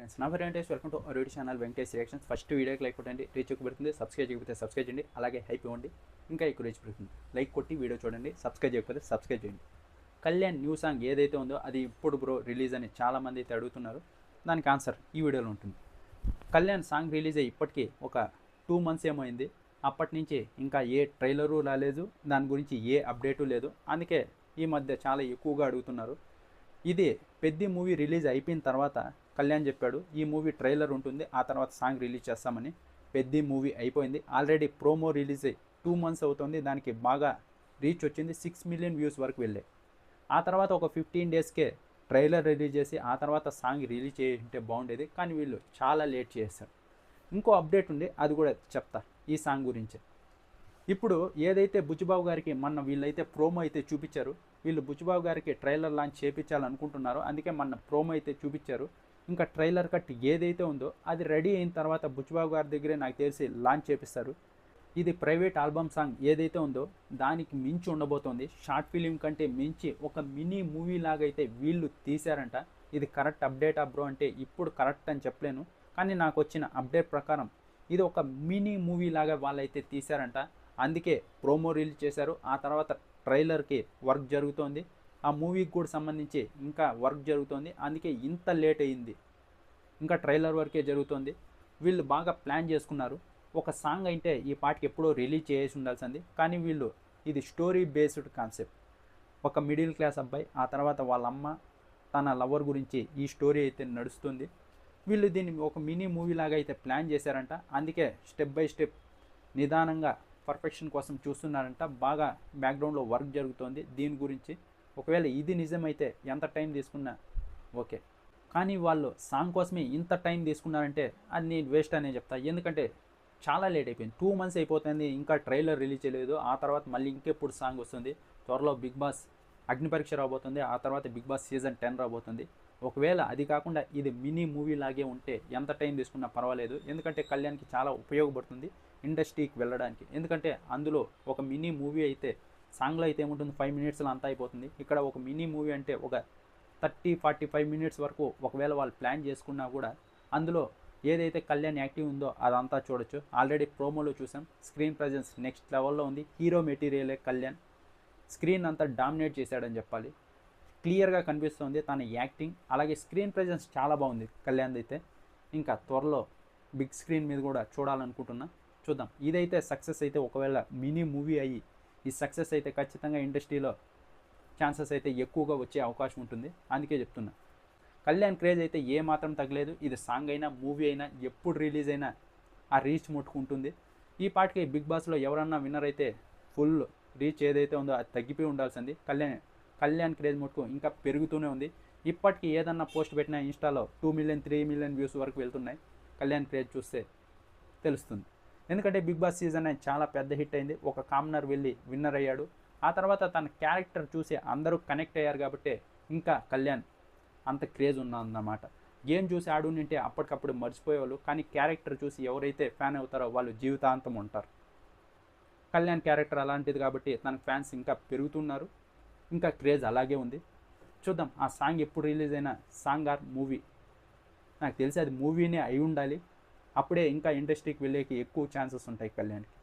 Friends నా Venkatesh welcome to our YouTube channel Venkatesh reactions. First వీడియోకి like కొట్టండి, రీచ్ ఎక్కువ సబ్స్క్రైబ్ చేయకపోతే సబ్స్క్రైబ్ చేయండి, అలాగే హైప్ ఇవ్వండి ఇంకా ఎక్కువ రీచ్ పెడుతుంది. లైక్ కొట్టి వీడియో చూడండి, సబ్స్క్రైబ్ చేయకపోతే సబ్స్క్రైబ్ చేయండి. కళ్యాణ్ న్యూ సాంగ్ ఏదైతే ఉందో అది ఇప్పుడు బ్రో రిలీజ్ అని చాలామంది అయితే అడుగుతున్నారు. దానికి ఆన్సర్ ఈ వీడియోలో ఉంటుంది. కళ్యాణ్ సాంగ్ రిలీజ్ అయ్యి ఇప్పటికీ ఒక 2 months ఏమైంది. అప్పటి నుంచి ఇంకా ఏ ట్రైలరు రాలేదు, దాని గురించి ఏ అప్డేటు లేదు. అందుకే ఈ మధ్య చాలా ఎక్కువగా అడుగుతున్నారు. ఇది పెద్ద మూవీ రిలీజ్ అయిపోయిన తర్వాత కళ్యాణ్ చెప్పాడు ఈ మూవీ ట్రైలర్ ఉంటుంది, ఆ తర్వాత సాంగ్ రిలీజ్ చేస్తామని. పెద్ద మూవీ అయిపోయింది, ఆల్రెడీ ప్రోమో రిలీజ్ అయ్యి 2 months అవుతుంది. దానికి బాగా రీచ్ వచ్చింది, 6 million వ్యూస్ వరకు వెళ్ళాయి. ఆ తర్వాత ఒక 15 daysకే ట్రైలర్ రిలీజ్ చేసి ఆ తర్వాత సాంగ్ రిలీజ్ చేయింటే బాగుండేది, కానీ వీళ్ళు చాలా లేట్ చేశారు. ఇంకో అప్డేట్ ఉంది, అది కూడా చెప్తా ఈ సాంగ్ గురించి. ఇప్పుడు ఏదైతే బుచ్చిబాబు గారికి మొన్న వీళ్ళైతే ప్రోమో అయితే చూపించారు, వీళ్ళు బుచ్చిబాబు గారికి ట్రైలర్ లాంచ్ చేయించాలనుకుంటున్నారు. అందుకే మొన్న ప్రోమో అయితే చూపించారు. ఇంకా ట్రైలర్ కట్ ఏదైతే ఉందో అది రెడీ అయిన తర్వాత బుచ్చిబాబు గారి దగ్గరే నాకు తెలిసి లాంచ్ చేపిస్తారు. ఇది ప్రైవేట్ ఆల్బమ్ సాంగ్ ఏదైతే ఉందో దానికి మించి ఉండబోతోంది. షార్ట్ ఫిలిం కంటే మించి ఒక మినీ మూవీ లాగా అయితే వీళ్ళు తీశారంట. ఇది కరెక్ట్ అప్డేట్ బ్రో అంటే ఇప్పుడు కరెక్ట్ అని చెప్పలేను, కానీ నాకు వచ్చిన అప్డేట్ ప్రకారం ఇది ఒక మినీ మూవీ లాగా వాళ్ళైతే తీశారంట. అందుకే ప్రోమో రిలీజ్ చేశారు. ఆ తర్వాత ట్రైలర్కి వర్క్ జరుగుతోంది, ఆ మూవీకి కూడా సంబంధించి ఇంకా వర్క్ జరుగుతోంది. అందుకే ఇంత లేట్ అయింది, ఇంకా ట్రైలర్ వర్కే జరుగుతోంది. వీళ్ళు బాగా ప్లాన్ చేసుకున్నారు. ఒక సాంగ్ అయితే ఈ పాటకి ఎప్పుడో రిలీజ్ చేసి ఉండాల్సింది, కానీ వీళ్ళు ఇది స్టోరీ బేస్డ్ కాన్సెప్ట్. ఒక మిడిల్ క్లాస్ అబ్బాయి, ఆ తర్వాత వాళ్ళ అమ్మ తన లవర్ గురించి ఈ స్టోరీ అయితే నడుస్తుంది. వీళ్ళు దీన్ని ఒక మినీ మూవీ లాగా అయితే ప్లాన్ చేశారంట. అందుకే స్టెప్ బై స్టెప్ నిదానంగా పర్ఫెక్షన్ కోసం చూస్తున్నారంట. బాగా బ్యాక్గ్రౌండ్లో వర్క్ జరుగుతోంది దీని గురించి. ఒకవేళ ఇది నిజమైతే ఎంత టైం తీసుకున్నా ఓకే, కానీ వాళ్ళు సాంగ్ కోసమే ఇంత టైం తీసుకున్నారంటే అది నేను వేస్ట్ అనే చెప్తా. ఎందుకంటే చాలా లేట్ అయిపోయింది, 2 months అయిపోతుంది, ఇంకా ట్రైలర్ రిలీజ్ చేయలేదు. ఆ తర్వాత మళ్ళీ ఇంకెప్పుడు సాంగ్ వస్తుంది. త్వరలో బిగ్ బాస్ అగ్ని పరీక్ష రాబోతుంది, ఆ తర్వాత బిగ్ బాస్ సీజన్ 10 రాబోతుంది. ఒకవేళ అది కాకుండా ఇది మినీ మూవీ లాగే ఉంటే ఎంత టైం తీసుకున్నా పర్వాలేదు, ఎందుకంటే కళ్యాణ్కి చాలా ఉపయోగపడుతుంది ఇండస్ట్రీకి వెళ్ళడానికి. ఎందుకంటే అందులో ఒక మినీ మూవీ అయితే సాంగ్లో అయితే ఏముంటుంది 5 minutesలో అంతా అయిపోతుంది. ఇక్కడ ఒక మినీ మూవీ అంటే ఒక 30-45 minutes వరకు ఒకవేళ వాళ్ళు ప్లాన్ చేసుకున్నా కూడా అందులో ఏదైతే కళ్యాణ్ యాక్టివ్ ఉందో అదంతా చూడొచ్చు. ఆల్రెడీ ప్రోమోలో చూసాం, స్క్రీన్ ప్రజెన్స్ నెక్స్ట్ లెవెల్లో ఉంది. హీరో మెటీరియలే కళ్యాణ్, స్క్రీన్ అంతా డామినేట్ చేశాడని చెప్పాలి. క్లియర్గా కనిపిస్తుంది తన యాక్టింగ్, అలాగే స్క్రీన్ ప్రజెన్స్ చాలా బాగుంది కళ్యాణ్ అయితే. ఇంకా త్వరలో బిగ్ స్క్రీన్ మీద కూడా చూడాలనుకుంటున్నా, చూద్దాం. ఇదైతే సక్సెస్ అయితే ఒకవేళ మినీ మూవీ అయ్యి ఈ సక్సెస్ అయితే ఖచ్చితంగా ఇండస్ట్రీలో ఛాన్సెస్ అయితే ఎక్కువగా వచ్చే అవకాశం ఉంటుంది. అందుకే చెప్తున్నా, కళ్యాణ్ క్రేజ్ అయితే ఏ మాత్రం తగ్గలేదు. ఇది సాంగ్ అయినా మూవీ అయినా ఎప్పుడు రిలీజ్ అయినా ఆ రీచ్ ముట్టుకుంటుంది. ఈ పాటికి బిగ్ బాస్లో ఎవరన్నా విన్నర్ అయితే ఫుల్ రీచ్ ఏదైతే ఉందో అది తగ్గిపోయి ఉండాల్సింది. కళ్యాణ్ క్రేజ్ మటుకు ఇంకా పెరుగుతూనే ఉంది. ఇప్పటికీ ఏదన్నా పోస్ట్ పెట్టినా ఇన్స్టాలో 2 million 3 million వ్యూస్ వరకు వెళ్తున్నాయి. కళ్యాణ్ క్రేజ్ చూస్తే తెలుస్తుంది. ఎందుకంటే బిగ్ బాస్ సీజన్ అనేది చాలా పెద్ద హిట్ అయింది. ఒక కామనర్ వెళ్ళి విన్నర్ అయ్యాడు. ఆ తర్వాత తన క్యారెక్టర్ చూసి అందరూ కనెక్ట్ అయ్యారు కాబట్టి ఇంకా కళ్యాణ్ అంత క్రేజ్ ఉన్నదన్నమాట. గేమ్ చూసి ఆడుంటే అప్పటికప్పుడు మర్చిపోయేవాళ్ళు, కానీ క్యారెక్టర్ చూసి ఎవరైతే ఫ్యాన్ అవుతారో వాళ్ళు జీవితాంతం ఉంటారు. కళ్యాణ్ క్యారెక్టర్ అలాంటిది కాబట్టి తన ఫ్యాన్స్ ఇంకా పెరుగుతున్నారు, ఇంకా క్రేజ్ అలాగే ఉంది. చూద్దాం ఆ సాంగ్ ఎప్పుడు రిలీజ్ అయినా, సాంగ్ ఆర్ మూవీ, నాకు తెలిసి అది మూవీనే అయి ఉండాలి. అప్పుడే ఇంకా ఇండస్ట్రీకి వెళ్ళేకి ఎక్కువ ఛాన్సెస్ ఉంటాయి కళ్యాణ్కి.